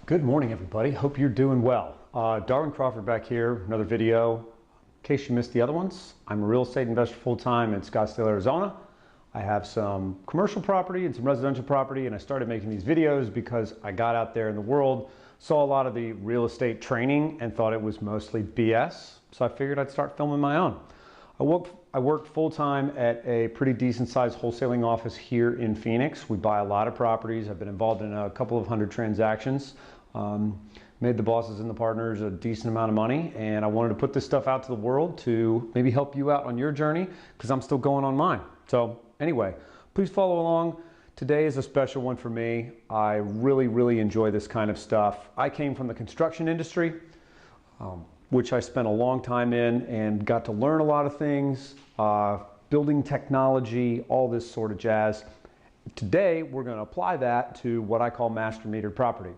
Good morning, everybody. Hope you're doing well. Darwin Crawford back here, another video. In case you missed the other ones, I'm a real estate investor full-time in Scottsdale, Arizona. I have some commercial property and some residential property, and I started making these videos because I got out there in the world, saw a lot of the real estate training, and thought it was mostly BS. So I figured I'd start filming my own. I work full-time at a pretty decent-sized wholesaling office here in Phoenix. We buy a lot of properties. I've been involved in a couple of hundred transactions. Made the bosses and the partners a decent amount of money, and I wanted to put this stuff out to the world to maybe help you out on your journey, because I'm still going on mine. So anyway, please follow along. Today is a special one for me. I really enjoy this kind of stuff. I came from the construction industry, which I spent a long time in and got to learn a lot of things, building technology, all this sort of jazz. Today, we're going to apply that to what I call master metered property.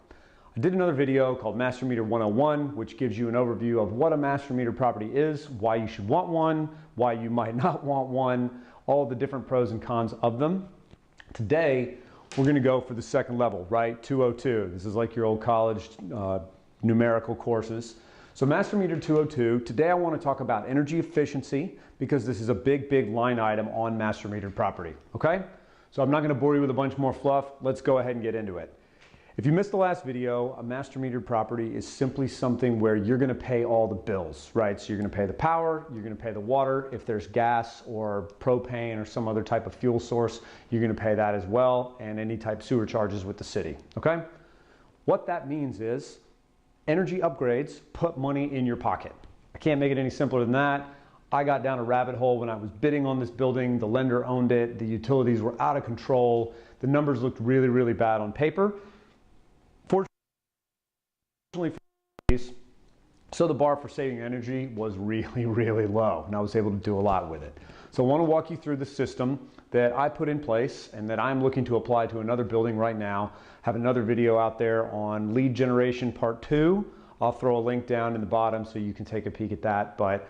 I did another video called Master Meter 101, which gives you an overview of what a master metered property is, why you should want one, why you might not want one, all the different pros and cons of them. Today, we're going to go for the second level, right? 202. This is like your old college numerical courses. So Master Meter 202, today I want to talk about energy efficiency, because this is a big line item on master metered property, okay? So I'm not going to bore you with a bunch more fluff. Let's go ahead and get into it. If you missed the last video, a master metered property is simply something where you're going to pay all the bills, right? So you're going to pay the power, you're going to pay the water. If there's gas or propane or some other type of fuel source, you're going to pay that as well, and any type of sewer charges with the city, okay? What that means is energy upgrades put money in your pocket. I can't make it any simpler than that. I got down a rabbit hole when I was bidding on this building. The lender owned it. The utilities were out of control. The numbers looked really bad on paper. So the bar for saving energy was really low, and I was able to do a lot with it. So I want to walk you through the system that I put in place and that I'm looking to apply to another building right now. Have another video out there on lead generation part 2. I'll throw a link down in the bottom so you can take a peek at that, but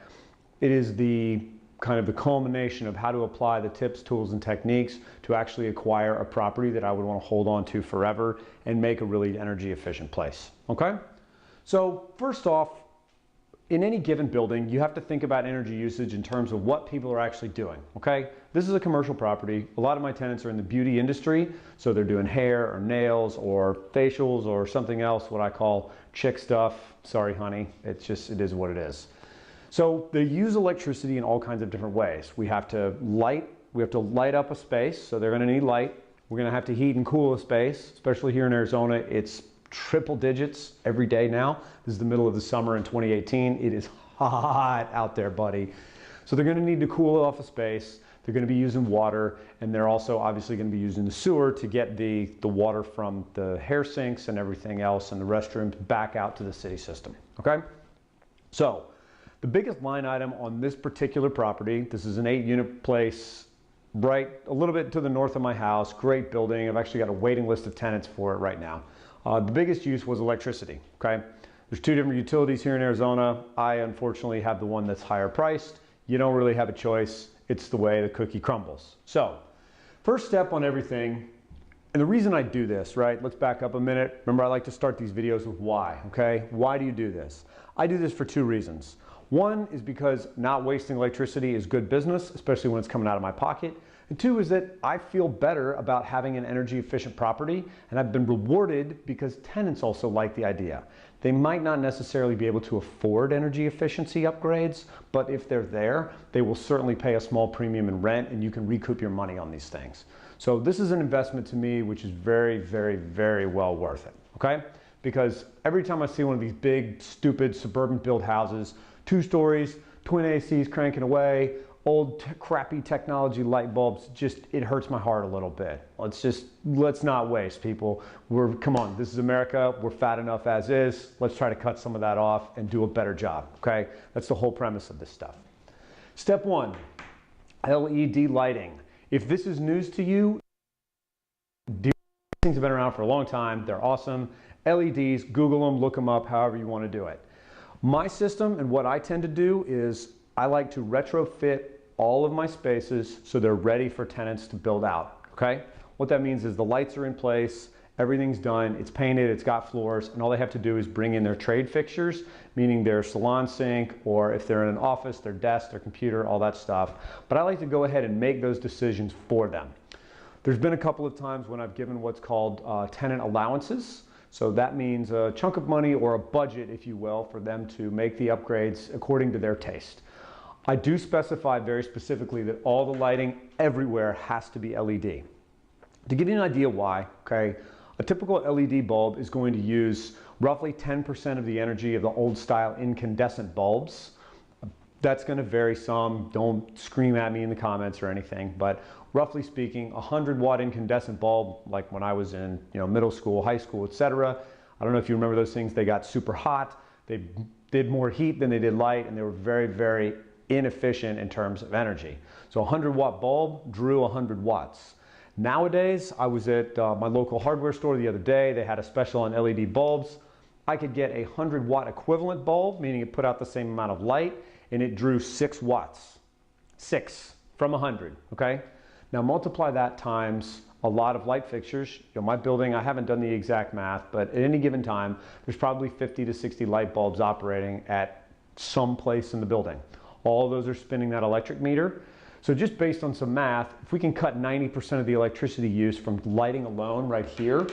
it is the kind of the culmination of how to apply the tips, tools, and techniques to actually acquire a property that I would want to hold on to forever and make a really energy efficient place, okay? So first off, in any given building, you have to think about energy usage in terms of what people are actually doing, okay? This is a commercial property. A lot of my tenants are in the beauty industry, so they're doing hair or nails or facials or something else, what I call chick stuff. Sorry, honey, it is what it is. So they use electricity in all kinds of different ways. We have to light up a space, so they're gonna need light. We're gonna have to heat and cool a space, especially here in Arizona. It's triple digits every day now. This is the middle of the summer in 2018. It is hot out there, buddy. So they're going to need to cool off a space. They're going to be using water, and they're also obviously going to be using the sewer to get the water from the hair sinks and everything else and the restrooms back out to the city system, okay? So the biggest line item on this particular property, this is an 8-unit place right a little bit to the north of my house. Great building. I've actually got a waiting list of tenants for it right now. The biggest use was electricity, okay? There's 2 different utilities here in Arizona. I unfortunately have the one that's higher priced. You don't really have a choice. It's the way the cookie crumbles. So, first step on everything, and the reason I do this, right? Let's back up a minute. Remember, I like to start these videos with why, okay? Why do you do this? I do this for 2 reasons. One is because not wasting electricity is good business, especially when it's coming out of my pocket. And 2 is that I feel better about having an energy efficient property, and I've been rewarded because tenants also like the idea. They might not necessarily be able to afford energy efficiency upgrades, but if they're there, they will certainly pay a small premium in rent, and you can recoup your money on these things. So this is an investment to me which is very well worth it, okay? Because every time I see one of these big, stupid, suburban built houses, 2 stories, twin ACs cranking away, old crappy technology light bulbs, it hurts my heart a little bit. Let's not waste, people. Come on, this is America. We're fat enough as is. Let's try to cut some of that off and do a better job, okay? That's the whole premise of this stuff. Step 1, LED lighting. If this is news to you, these things have been around for a long time. They're awesome. LEDs, Google them, look them up, however you want to do it. My system and what I tend to do is I like to retrofit all of my spaces so they're ready for tenants to build out, okay? What that means is the lights are in place Everything's done, it's painted, it's got floors, and all they have to do is bring in their trade fixtures, meaning their salon sink, or if they're in an office, their desk, their computer, all that stuff. But I like to go ahead and make those decisions for them. There's been a couple of times when I've given what's called tenant allowances. So that means a chunk of money or a budget, if you will, for them to make the upgrades according to their taste. I do specify very specifically that all the lighting everywhere has to be LED. To give you an idea why, okay, a typical LED bulb is going to use roughly 10% of the energy of the old style incandescent bulbs. That's going to vary some. Don't scream at me in the comments or anything, but roughly speaking, a 100-watt incandescent bulb, like when I was in middle school, high school, etc. I don't know if you remember those things. They got super hot. They did more heat than they did light, and they were very, very inefficient in terms of energy. So a 100-watt bulb drew 100 watts. Nowadays, I was at my local hardware store the other day. They had a special on LED bulbs. I could get a 100-watt equivalent bulb, meaning it put out the same amount of light, and it drew 6 watts. 6 from 100, okay? Now multiply that times a lot of light fixtures. My building, I haven't done the exact math, but at any given time, there's probably 50 to 60 light bulbs operating at some place in the building. All of those are spinning that electric meter. So just based on some math, if we can cut 90% of the electricity use from lighting alone right here,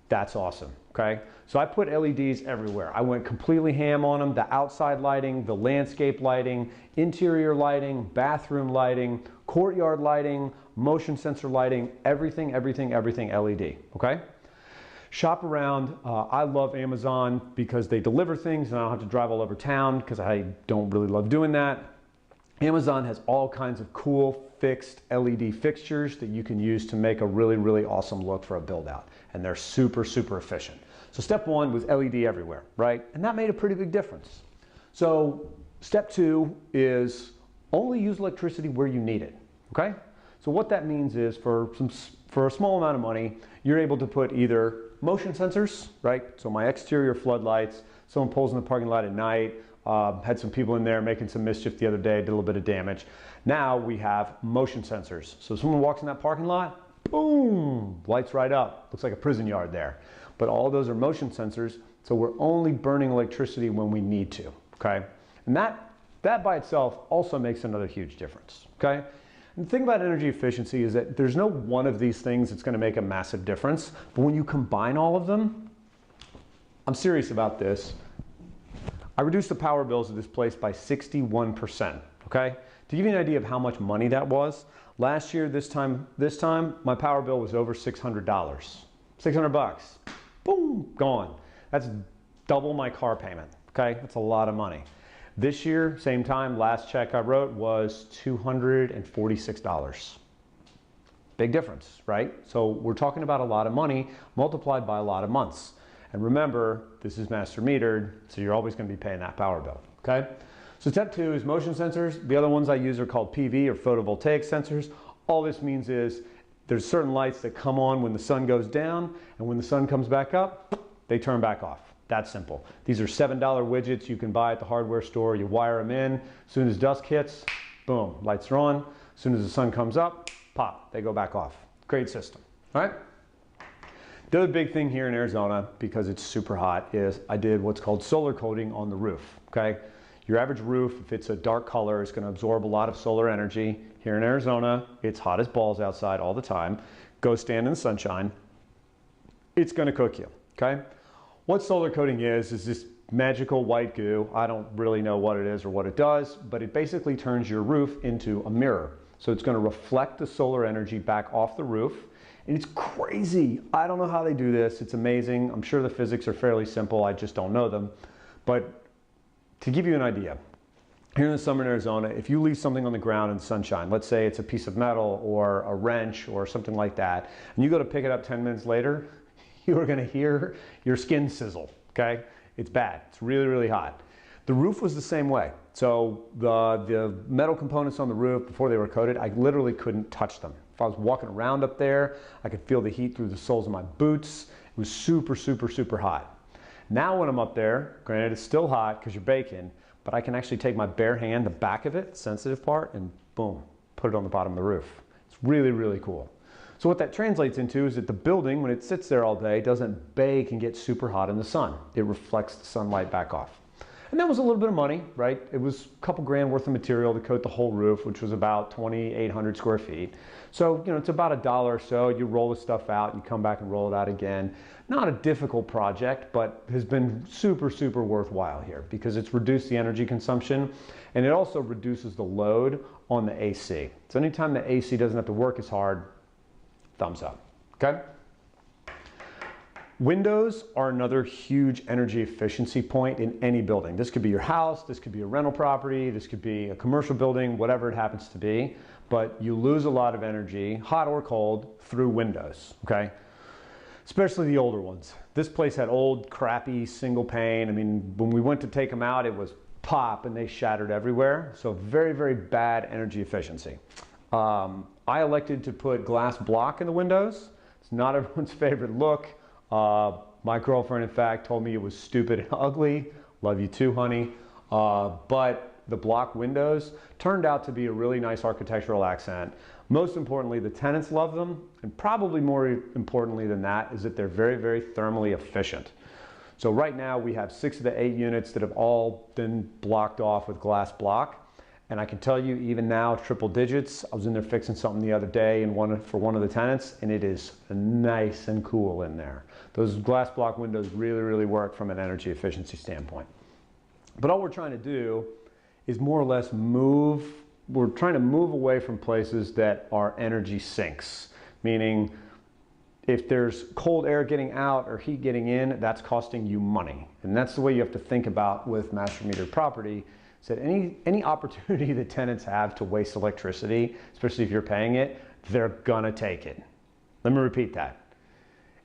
that's awesome, okay? So I put LEDs everywhere. I went completely ham on them. The outside lighting, the landscape lighting, interior lighting, bathroom lighting, courtyard lighting, motion sensor lighting, everything LED, okay? Shop around. I love Amazon because they deliver things and I don't have to drive all over town because I don't really love doing that. Amazon has all kinds of cool fixed LED fixtures that you can use to make a really, really awesome look for a build out. And they're super, super efficient. So step one was LED everywhere, right? And that made a pretty big difference. So step two is only use electricity where you need it, okay? So what that means is for a small amount of money, you're able to put either motion sensors, right? So my exterior floodlights, someone pulls in the parking lot at night, had some people in there making some mischief the other day, did a little bit of damage. Now we have motion sensors. So someone walks in that parking lot, boom, lights right up. Looks like a prison yard there. But all those are motion sensors, so we're only burning electricity when we need to, okay? And that by itself also makes another huge difference, okay? And the thing about energy efficiency is that there's no one of these things that's gonna make a massive difference, but when you combine all of them, I'm serious about this, I reduced the power bills of this place by 61%, okay? To give you an idea of how much money that was, last year, this time, my power bill was over $600. 600 bucks, boom, gone. That's double my car payment, okay? That's a lot of money. This year, same time, last check I wrote was $246. Big difference, right? So we're talking about a lot of money multiplied by a lot of months. And remember, this is master metered, so you're always going to be paying that power bill, okay? So step two is motion sensors. The other ones I use are called PV or photovoltaic sensors. All this means is there's certain lights that come on when the sun goes down, and when the sun comes back up, they turn back off. That's simple. These are $7 widgets you can buy at the hardware store. You wire them in. As soon as dusk hits, boom, lights are on. As soon as the sun comes up, pop, they go back off. Great system, all right? The other big thing here in Arizona, because it's super hot, is I did what's called solar coating on the roof, okay? Your average roof, if it's a dark color, is gonna absorb a lot of solar energy. Here in Arizona, it's hot as balls outside all the time. Go stand in the sunshine. It's gonna cook you, okay? What solar coating is this magical white goo. I don't really know what it is or what it does, but it basically turns your roof into a mirror. So it's gonna reflect the solar energy back off the roof. And it's crazy. I don't know how they do this. It's amazing. I'm sure the physics are fairly simple. I just don't know them. But to give you an idea, here in the summer in Arizona, if you leave something on the ground in the sunshine, let's say it's a piece of metal or a wrench or something like that, and you go to pick it up 10 minutes later, you are going to hear your skin sizzle, okay? It's bad. It's really, really hot. The roof was the same way. So the metal components on the roof, before they were coated, I literally couldn't touch them. If I was walking around up there, I could feel the heat through the soles of my boots. It was super, super, super hot. Now when I'm up there, granted it's still hot because you're baking, but I can actually take my bare hand, the back of it, sensitive part, and boom, put it on the bottom of the roof. It's really, really cool. So what that translates into is that the building, when it sits there all day, doesn't bake and get super hot in the sun. It reflects the sunlight back off. And that was a little bit of money, right? It was a couple grand worth of material to coat the whole roof, which was about 2,800 square feet. So, you know, it's about $1 or so. You roll the stuff out, you come back and roll it out again. Not a difficult project, but has been super, super worthwhile here because it's reduced the energy consumption and it also reduces the load on the AC. So anytime the AC doesn't have to work as hard, thumbs up, okay? Windows are another huge energy efficiency point in any building. This could be your house, this could be a rental property, this could be a commercial building, whatever it happens to be, but you lose a lot of energy, hot or cold, through windows, okay? Especially the older ones. This place had old, crappy, single pane. I mean, when we went to take them out, it was pop and they shattered everywhere. So very, very bad energy efficiency. I elected to put glass block in the windows. It's not everyone's favorite look. My girlfriend, in fact, told me it was stupid and ugly. Love you too, honey. But the block windows turned out to be a really nice architectural accent. Most importantly, the tenants love them, and probably more importantly than that is that they're very, very thermally efficient. So right now we have 6 of the 8 units that have all been blocked off with glass block. And I can tell you even now, triple digits. I was in there fixing something the other day for one of the tenants, and it is nice and cool in there. Those glass block windows really, really work from an energy efficiency standpoint. But all we're trying to do is more or less we're trying to move away from places that are energy sinks, meaning if there's cold air getting out or heat getting in, that's costing you money. And that's the way you have to think about with master metered property. So any opportunity that tenants have to waste electricity, especially if you're paying it, they're gonna take it. Let me repeat that.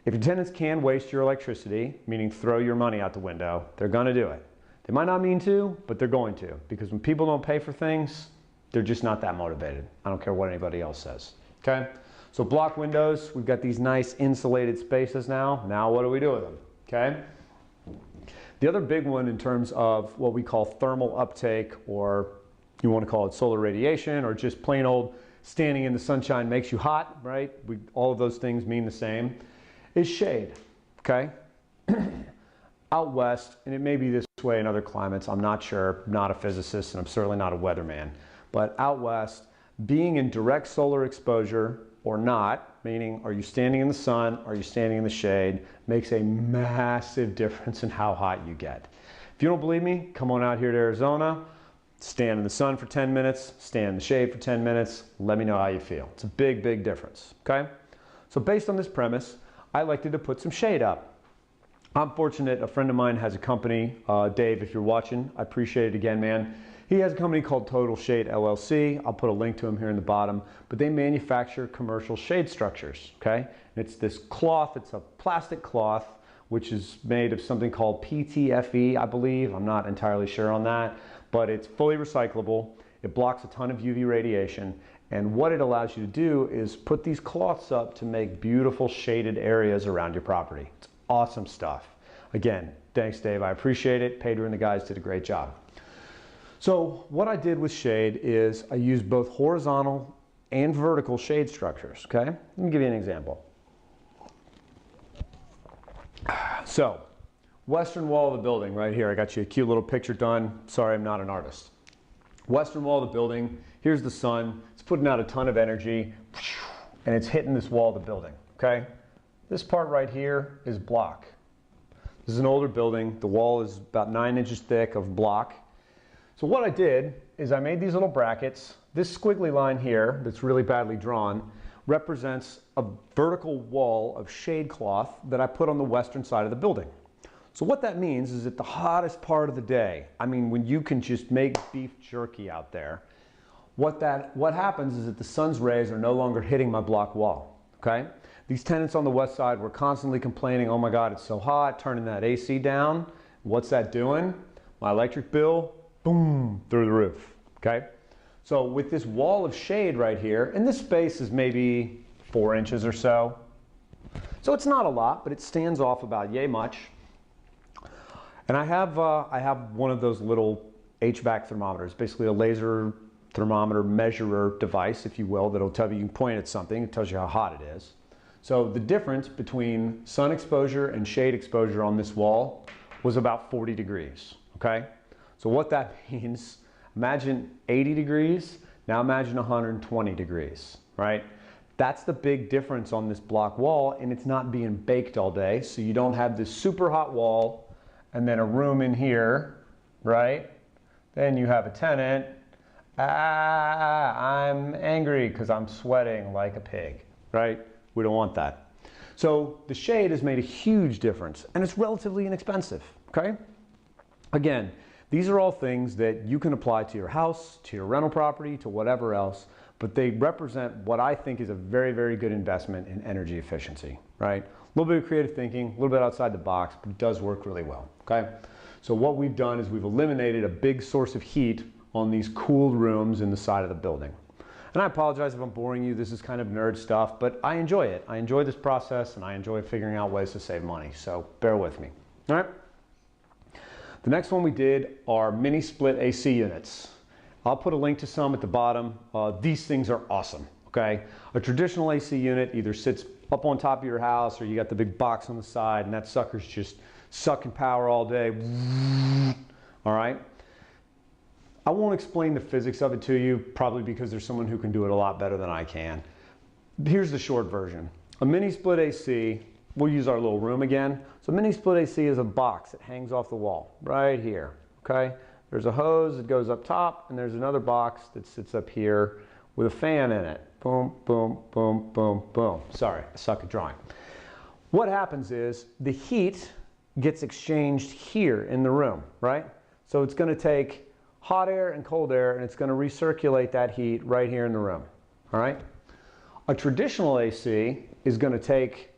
If your tenants can waste your electricity, meaning throw your money out the window, they're gonna do it. They might not mean to, but they're going to, because when people don't pay for things, they're just not that motivated. I don't care what anybody else says, okay? So block windows, we've got these nice insulated spaces now. Now what do we do with them, okay? The other big one in terms of what we call thermal uptake, or you want to call it solar radiation, or just plain old standing in the sunshine makes you hot, right? All of those things mean the same, is shade, okay? Out west, and it may be this way in other climates, I'm not sure, not a physicist, and I'm certainly not a weatherman, but out west, being in direct solar exposure or not, meaning are you standing in the sun, are you standing in the shade, makes a massive difference in how hot you get. If you don't believe me, come on out here to Arizona, stand in the sun for 10 minutes, stand in the shade for 10 minutes, let me know how you feel. It's a big, big difference, okay? So based on this premise, I elected to put some shade up. I'm fortunate, a friend of mine has a company, Dave, if you're watching, I appreciate it again, man. He has a company called Total Shade LLC. I'll put a link to him here in the bottom, but they manufacture commercial shade structures, okay? And it's this cloth, it's a plastic cloth, which is made of something called PTFE, I believe. I'm not entirely sure on that, but it's fully recyclable. It blocks a ton of UV radiation. And what it allows you to do is put these cloths up to make beautiful shaded areas around your property. It's awesome stuff. Again, thanks Dave, I appreciate it. Pedro and the guys did a great job. So what I did with shade is I used both horizontal and vertical shade structures, okay? Let me give you an example. So, western wall of the building right here. I got you a cute little picture done. Sorry, I'm not an artist. Western wall of the building, here's the sun. It's putting out a ton of energy and it's hitting this wall of the building, okay? This part right here is block. This is an older building. The wall is about 9 inches thick of block. So what I did is I made these little brackets. This squiggly line here that's really badly drawn represents a vertical wall of shade cloth that I put on the western side of the building. So what that means is at the hottest part of the day, I mean when you can just make beef jerky out there, what happens is that the sun's rays are no longer hitting my block wall, okay? These tenants on the west side were constantly complaining, oh my God, it's so hot, turning that AC down. What's that doing? My electric bill, boom, through the roof, okay? So with this wall of shade right here, and this space is maybe 4 inches or so. So it's not a lot, but it stands off about yay much. And I have one of those little HVAC thermometers, basically a laser thermometer measurer device, if you will, that'll tell you, you can point at something, it tells you how hot it is. So the difference between sun exposure and shade exposure on this wall was about 40 degrees, okay? So what that means, imagine 80 degrees, now imagine 120 degrees, right? That's the big difference on this block wall, and it's not being baked all day, so you don't have this super hot wall and then a room in here, right? Then you have a tenant, I'm angry because I'm sweating like a pig, right? We don't want that. So the shade has made a huge difference, and it's relatively inexpensive, okay? Again, these are all things that you can apply to your house, to your rental property, to whatever else, but they represent what I think is a very, very good investment in energy efficiency, right? A little bit of creative thinking, a little bit outside the box, but it does work really well, okay? So what we've done is we've eliminated a big source of heat on these cooled rooms in the side of the building. And I apologize if I'm boring you, this is kind of nerd stuff, but I enjoy it. I enjoy this process and I enjoy figuring out ways to save money, so bear with me, all right? The next one we did are mini split AC units. I'll put a link to some at the bottom. These things are awesome, okay? A traditional AC unit either sits up on top of your house or you got the big box on the side and that sucker's just sucking power all day, all right? I won't explain the physics of it to you, probably because there's someone who can do it a lot better than I can. Here's the short version. A mini split AC, we'll use our little room again. So mini split AC is a box that hangs off the wall right here, okay? There's a hose that goes up top and there's another box that sits up here with a fan in it. Boom, boom, boom, boom, boom. Sorry, I suck at drawing. What happens is the heat gets exchanged here in the room, right? So it's going to take hot air and cold air and it's going to recirculate that heat right here in the room, all right? A traditional AC is going to take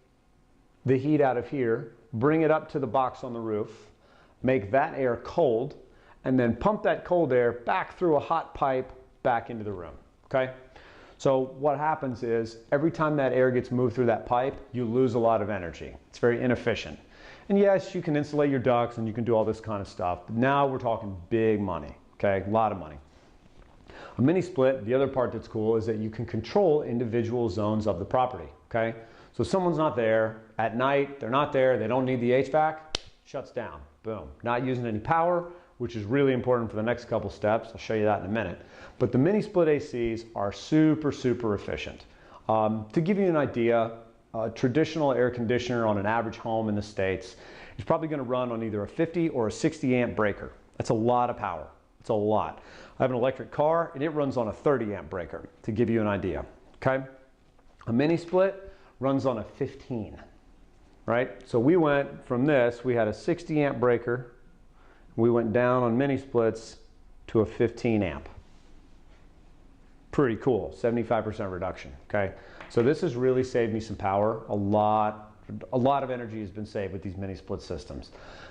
the heat out of here, bring it up to the box on the roof, make that air cold, and then pump that cold air back through a hot pipe back into the room, okay? So what happens is every time that air gets moved through that pipe, you lose a lot of energy. It's very inefficient. And yes, you can insulate your ducts and you can do all this kind of stuff, but now we're talking big money, okay? A lot of money. A mini split, the other part that's cool is that you can control individual zones of the property, okay? So if someone's not there at night, they're not there, they don't need the HVAC, shuts down, boom. Not using any power, which is really important for the next couple steps. I'll show you that in a minute. But the mini split ACs are super, super efficient. To give you an idea, a traditional air conditioner on an average home in the States is probably going to run on either a 50 or a 60 amp breaker. That's a lot of power. It's a lot. I have an electric car and it runs on a 30 amp breaker, to give you an idea, okay? A mini split runs on a 15, right? So we went from this, we had a 60 amp breaker, we went down on mini splits to a 15 amp. Pretty cool, 75% reduction, okay? So this has really saved me some power. A lot of energy has been saved with these mini split systems.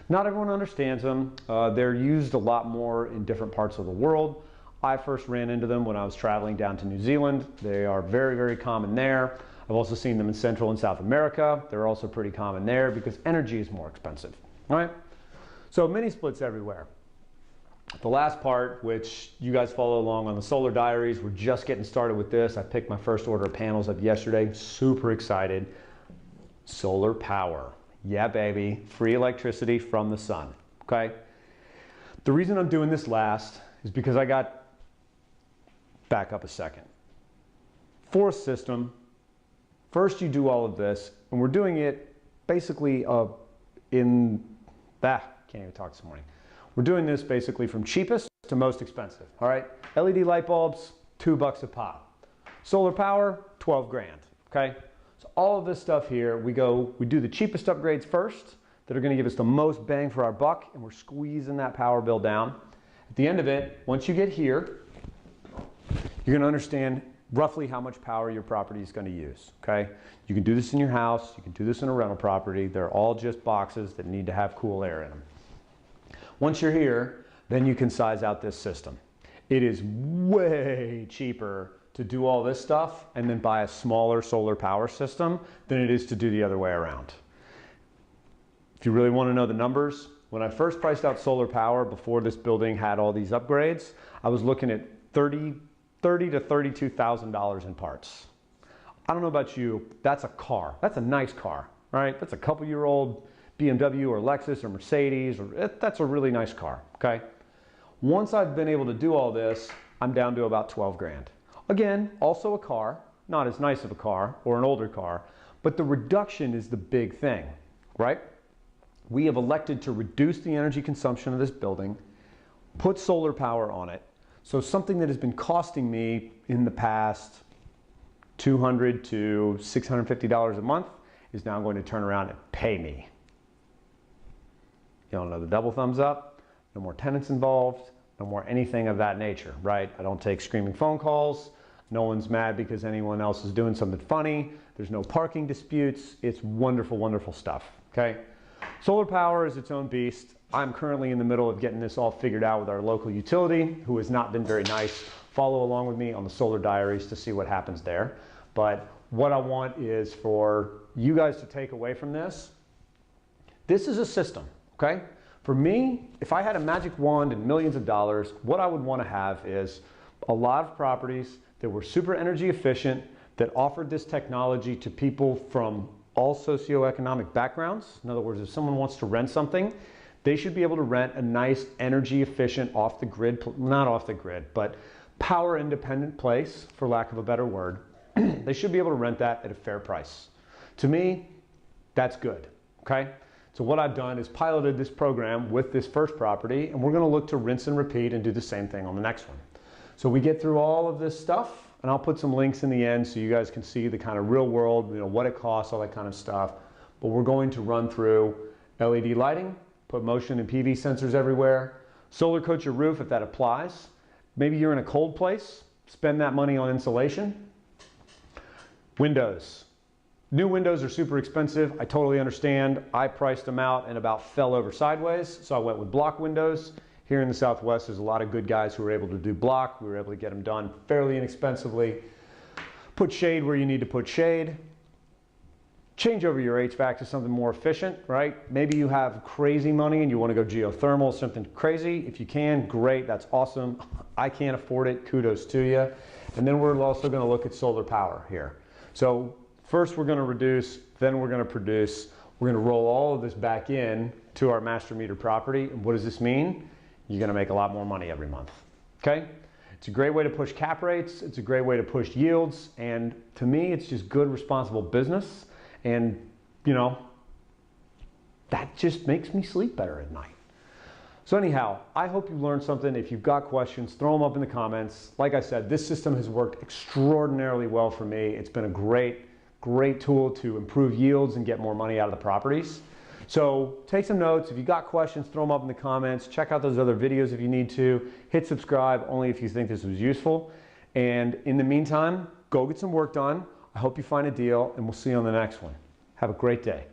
Not everyone understands them. They're used a lot more in different parts of the world. I first ran into them when I was traveling down to New Zealand. They are very, very common there. I've also seen them in Central and South America. They're also pretty common there because energy is more expensive, all right? So mini splits everywhere. The last part, which you guys follow along on the Solar Diaries, we're just getting started with this. I picked my first order of panels up yesterday. Super excited. Solar power. Yeah, baby. Free electricity from the sun, okay? The reason I'm doing this last is because I got, back up a second. For a system, first you do all of this, and we're doing it basically can't even talk this morning. We're doing this basically from cheapest to most expensive, all right? LED light bulbs, $2 a pop. Solar power, 12 grand, okay? So all of this stuff here, we do the cheapest upgrades first that are gonna give us the most bang for our buck, and we're squeezing that power bill down. At the end of it, once you get here, you're gonna understand roughly how much power your property is going to use, okay? You can do this in your house, you can do this in a rental property. They're all just boxes that need to have cool air in them. Once you're here, then you can size out this system. It is way cheaper to do all this stuff and then buy a smaller solar power system than it is to do the other way around. If you really want to know the numbers, when I first priced out solar power before this building had all these upgrades, I was looking at $30,000 to $32,000 in parts. I don't know about you, that's a car. That's a nice car, right? That's a couple-year-old BMW or Lexus or Mercedes, that's a really nice car, okay? Once I've been able to do all this, I'm down to about 12 grand. Again, also a car, not as nice of a car or an older car, but the reduction is the big thing, right? We have elected to reduce the energy consumption of this building, put solar power on it. So something that has been costing me in the past $200 to $650 a month is now going to turn around and pay me. You all know the double thumbs up, no more tenants involved, no more anything of that nature, right? I don't take screaming phone calls. No one's mad because anyone else is doing something funny. There's no parking disputes. It's wonderful, wonderful stuff, okay? Solar power is its own beast. I'm currently in the middle of getting this all figured out with our local utility, who has not been very nice. Follow along with me on the solar diaries to see what happens there. But what I want is for you guys to take away from this. This is a system, okay? For me, if I had a magic wand and millions of dollars, what I would want to have is a lot of properties that were super energy efficient, that offered this technology to people from all socioeconomic backgrounds. In other words, if someone wants to rent something, they should be able to rent a nice energy efficient off the grid, not off the grid, but power independent place, for lack of a better word. They should be able to rent that at a fair price. To me, that's good, okay? So what I've done is piloted this program with this first property, and we're gonna look to rinse and repeat and do the same thing on the next one. So we get through all of this stuff, and I'll put some links in the end so you guys can see the kind of real world, you know, what it costs, all that kind of stuff. But we're going to run through LED lighting, put motion and PV sensors everywhere, solar coat your roof if that applies. Maybe you're in a cold place, spend that money on insulation. Windows. New windows are super expensive. I totally understand. I priced them out and about fell over sideways, so I went with block windows. Here in the Southwest, there's a lot of good guys who are able to do block. We were able to get them done fairly inexpensively. Put shade where you need to put shade. Change over your HVAC to something more efficient, right? Maybe you have crazy money and you want to go geothermal, something crazy. If you can, great, that's awesome. I can't afford it, kudos to you. And then we're also going to look at solar power here. So first we're going to reduce, then we're going to produce. We're going to roll all of this back in to our master meter property. And what does this mean? You're going to make a lot more money every month, okay? It's a great way to push cap rates. It's a great way to push yields. And to me, it's just good, responsible business. And, you know, that just makes me sleep better at night. So anyhow, I hope you learned something. If you've got questions, throw them up in the comments. Like I said, this system has worked extraordinarily well for me. It's been a great, great tool to improve yields and get more money out of the properties. So take some notes. If you got questions, throw them up in the comments. Check out those other videos if you need to. Hit subscribe only if you think this was useful. And in the meantime, go get some work done. I hope you find a deal, and we'll see you on the next one. Have a great day.